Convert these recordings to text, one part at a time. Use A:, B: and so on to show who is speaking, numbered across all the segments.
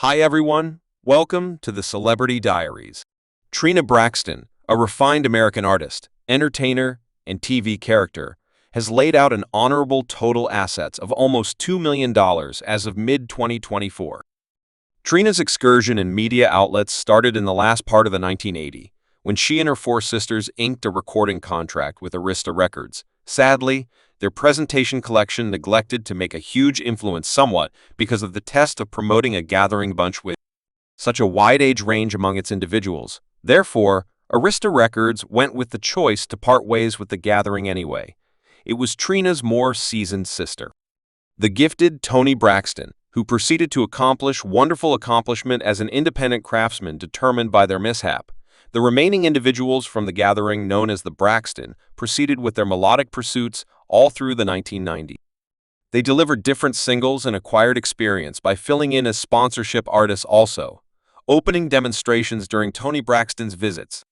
A: Hi everyone, welcome to the Celebrity Diaries. Trina Braxton, a refined American artist, entertainer, and TV character, has laid out an honorable total assets of almost $2 million as of mid-2024. Trina's excursion in media outlets started in the last part of the 1980s, when she and her four sisters inked a recording contract with Arista Records. Sadly, their presentation collection neglected to make a huge influence somewhat because of the test of promoting a gathering bunch with such a wide age range among its individuals. Therefore, Arista Records went with the choice to part ways with the gathering anyway. It was Trina's more seasoned sister, the gifted Toni Braxton, who proceeded to accomplish wonderful accomplishment as an independent craftsman determined by their mishap. The remaining individuals from the gathering, known as the Braxton, proceeded with their melodic pursuits all through the 1990s. They delivered different singles and acquired experience by filling in as sponsorship artists also, opening demonstrations during Toni Braxton's visits.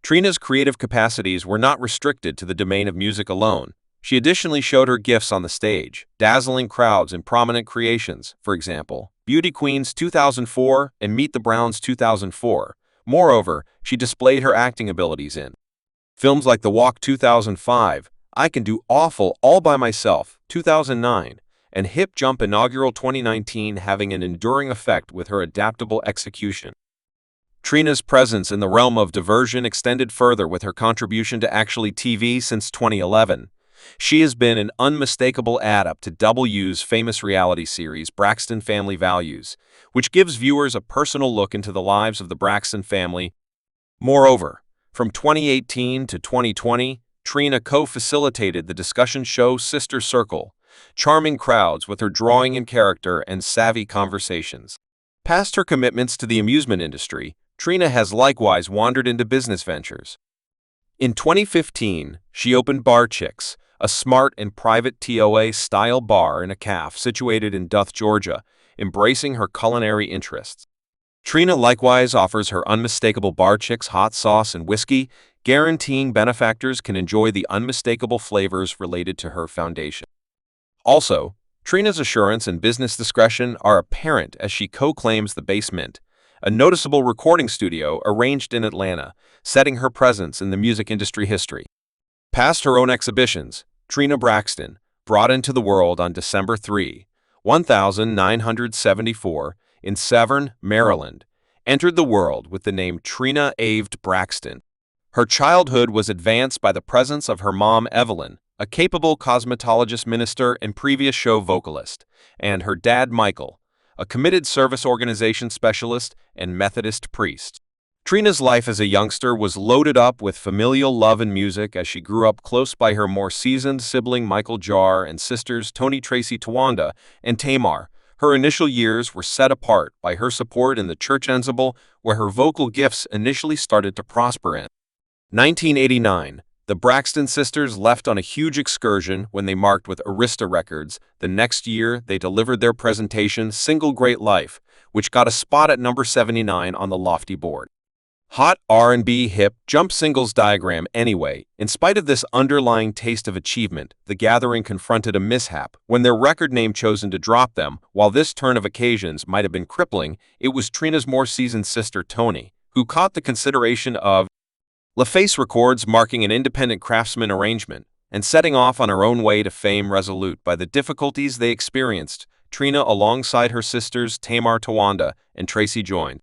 A: Trina's creative capacities were not restricted to the domain of music alone. She additionally showed her gifts on the stage, dazzling crowds in prominent creations, for example, Beauty Queens 2004 and Meet the Browns 2004. Moreover, she displayed her acting abilities in films like The Walk 2005, I Can Do Awful All By Myself 2009, and Hip Jump inaugural 2019, having an enduring effect with her adaptable execution. Trina's presence in the realm of diversion extended further with her contribution to actually TV since 2011. She has been an unmistakable add-up to W's famous reality series Braxton Family Values, which gives viewers a personal look into the lives of the Braxton family. Moreover, from 2018 to 2020, Trina co-facilitated the discussion show Sister Circle, charming crowds with her drawing in character and savvy conversations. Past her commitments to the amusement industry, Trina has likewise wandered into business ventures. In 2015, she opened Bar Chicks, a smart and private TOA-style bar in a cafe situated in Duth, Georgia, embracing her culinary interests. Trina likewise offers her unmistakable Bar Chicks hot sauce and whiskey, guaranteeing benefactors can enjoy the unmistakable flavors related to her foundation. Also, Trina's assurance and business discretion are apparent as she co-claims the Basement, a noticeable recording studio arranged in Atlanta, setting her presence in the music industry history. Past her own exhibitions, Trina Braxton, brought into the world on December 3, 1974, in Severn, Maryland, entered the world with the name Trina Aved Braxton. Her childhood was advanced by the presence of her mom, Evelyn, a capable cosmetologist minister and previous show vocalist, and her dad, Michael, a committed service organization specialist and Methodist priest. Trina's life as a youngster was loaded up with familial love and music as she grew up close by her more seasoned sibling Michael Jar and sisters Toni Tracy Tawanda and Tamar. Her initial years were set apart by her support in the church ensemble, where her vocal gifts initially started to prosper in 1989. The Braxton sisters left on a huge excursion when they marked with Arista Records. The next year, they delivered their presentation Single Great Life, which got a spot at number 79 on the Lofty board. Hot R&B hip jump singles diagram. Anyway, in spite of this underlying taste of achievement, the gathering confronted a mishap when their record name chosen to drop them. While this turn of occasions might have been crippling, it was Trina's more seasoned sister Toni who caught the consideration of LaFace Records, marking an independent craftsman arrangement and setting off on her own way to fame. Resolute by the difficulties they experienced, Trina, alongside her sisters Tamar, Tawanda, and Tracy, joined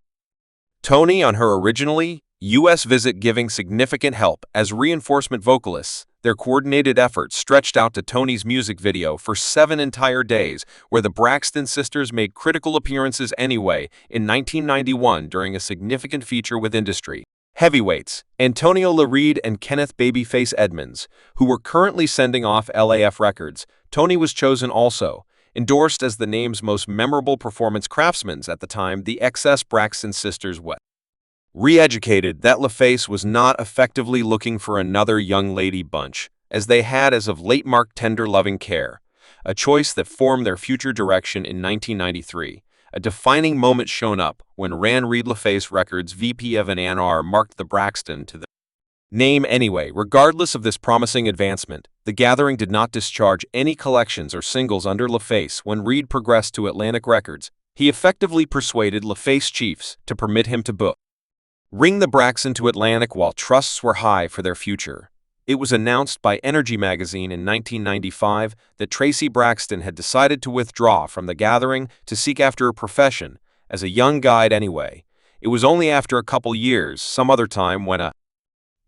A: Toni on her originally U.S. visit, giving significant help as reinforcement vocalists. Their coordinated efforts stretched out to Toni's music video for 7 entire days, where the Braxton sisters made critical appearances anyway. In 1991, during a significant feature with industry heavyweights Antonio LaReed and Kenneth Babyface Edmonds, who were currently sending off LAF Records, Toni was chosen also. Endorsed as the name's most memorable performance craftsmen at the time, the XS Braxton sisters were re-educated that LaFace was not effectively looking for another young lady bunch, as they had as of late marked Tender Loving Care, a choice that formed their future direction in 1993. A defining moment shown up when Ran Reed LaFace Records VP Evan Anar marked the Braxton to the name anyway. Regardless of this promising advancement, the gathering did not discharge any collections or singles under LaFace when Reed progressed to Atlantic Records. he effectively persuaded LaFace Chiefs to permit him to bring the Braxton to Atlantic while trusts were high for their future. It was announced by Energy magazine in 1995 that Tracy Braxton had decided to withdraw from the gathering to seek after a profession as a young guide anyway. It was only after a couple years, some other time, when a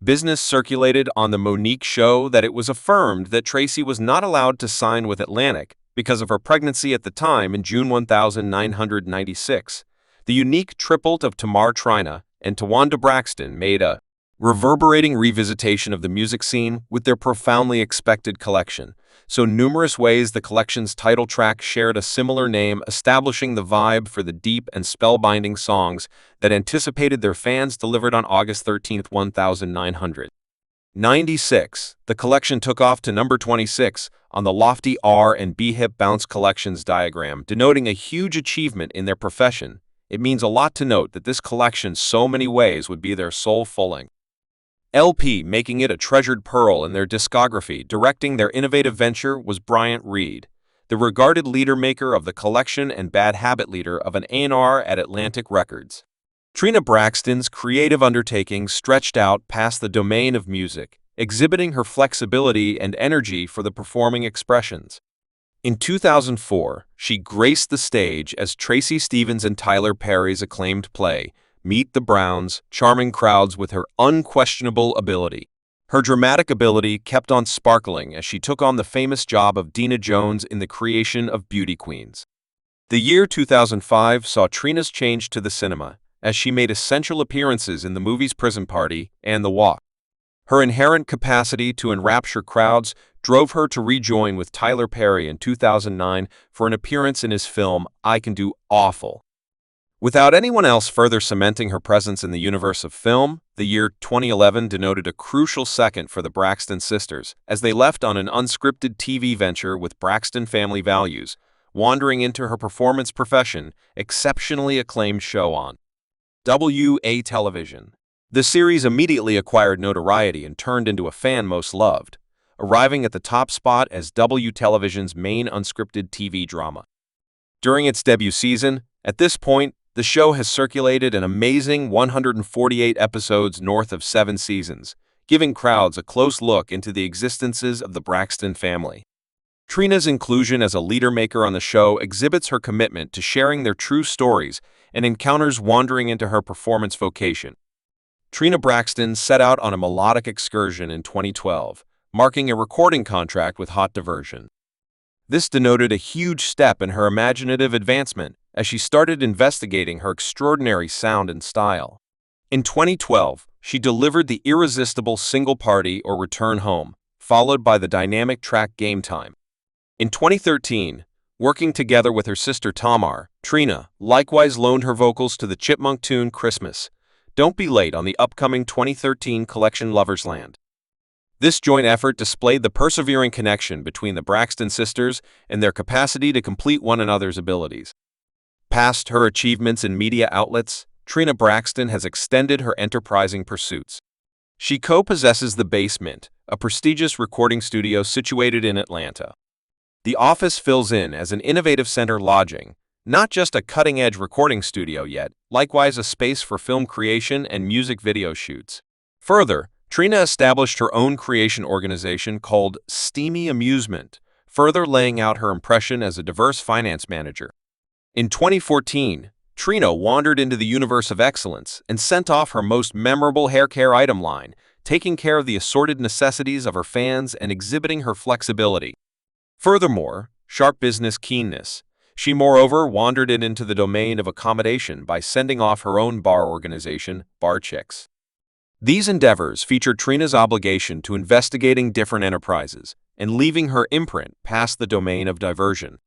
A: business circulated on the Monique show that it was affirmed that Tracy was not allowed to sign with Atlantic because of her pregnancy at the time in June 1996. The unique triplet of Tamar Trina and Tawanda Braxton made a reverberating revisitation of the music scene with their profoundly expected collection. So numerous ways the collection's title track shared a similar name, establishing the vibe for the deep and spellbinding songs that anticipated their fans delivered on August 13, 1996. The collection took off to number 26 on the lofty R&B hip bounce collections diagram, denoting a huge achievement in their profession. It means a lot to note that this collection so many ways would be their soul-fulfilling LP, making it a treasured pearl in their discography. Directing their innovative venture was Bryant Reed, the regarded leader-maker of the collection and bad habit leader of an A&R at Atlantic Records. Trina Braxton's creative undertaking stretched out past the domain of music, exhibiting her flexibility and energy for the performing expressions. In 2004, she graced the stage as Tracy Stevens and Tyler Perry's acclaimed play, Meet the Browns, charming crowds with her unquestionable ability. Her dramatic ability kept on sparkling as she took on the famous job of Dina Jones in the creation of Beauty Queens. The year 2005 saw Trina's change to the cinema, as she made essential appearances in the movies Prison Party and The Walk. Her inherent capacity to enrapture crowds drove her to rejoin with Tyler Perry in 2009 for an appearance in his film I Can Do Awful. Without anyone else further cementing her presence in the universe of film, the year 2011 denoted a crucial second for the Braxton sisters as they left on an unscripted TV venture with Braxton Family Values, wandering into her performance profession, exceptionally acclaimed show on WA television. The series immediately acquired notoriety and turned into a fan most loved, arriving at the top spot as W Television's main unscripted TV drama. During its debut season, at this point, the show has circulated an amazing 148 episodes north of 7 seasons, giving crowds a close look into the existences of the Braxton family. Trina's inclusion as a leader-maker on the show exhibits her commitment to sharing their true stories and encounters wandering into her performance vocation. Trina Braxton set out on a melodic excursion in 2012, marking a recording contract with Hot Diversion. This denoted a huge step in her imaginative advancement as she started investigating her extraordinary sound and style. In 2012, she delivered the irresistible Single Party or Return Home, followed by the dynamic track Game Time. In 2013, working together with her sister Tamar, Trina likewise loaned her vocals to the Chipmunk tune Christmas. Don't be late on the upcoming 2013 collection Lover's Land. This joint effort displayed the persevering connection between the Braxton sisters and their capacity to complete one another's abilities. Past her achievements in media outlets, Trina Braxton has extended her enterprising pursuits. She co-possesses The Basement, a prestigious recording studio situated in Atlanta. The office fills in as an innovative center lodging, not just a cutting-edge recording studio yet, likewise a space for film creation and music video shoots. Further, Trina established her own creation organization called Steamy Amusement, further laying out her impression as a diverse finance manager. In 2014, Trina wandered into the universe of excellence and sent off her most memorable hair care item line, taking care of the assorted necessities of her fans and exhibiting her flexibility. Furthermore, sharp business keenness. She moreover wandered into the domain of accommodation by sending off her own bar organization, Bar Chicks. These endeavors featured Trina's obligation to investigating different enterprises and leaving her imprint past the domain of diversion.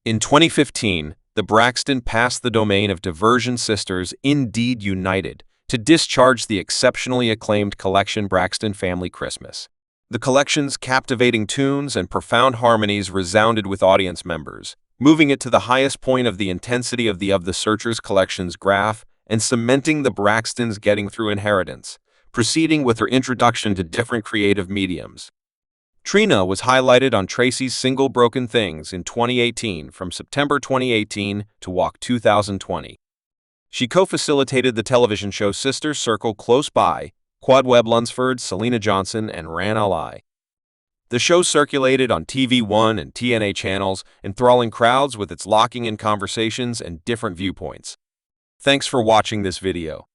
A: In 2015, the Braxton passed the domain of Diversion Sisters Indeed United to discharge the exceptionally acclaimed collection Braxton Family Christmas. The collection's captivating tunes and profound harmonies resounded with audience members, moving it to the highest point of the intensity of the Searchers collection's graph and cementing the Braxtons' getting through inheritance, proceeding with her introduction to different creative mediums. Trina was highlighted on Tracy's single Broken Things in 2018 from September 2018 to Walk 2020. She co-facilitated the television show Sister Circle Close By, Quad Webb Lunsford, Selena Johnson, and Ran Ali. The show circulated on TV1 and TNA channels, enthralling crowds with its locking-in conversations and different viewpoints. Thanks for watching this video.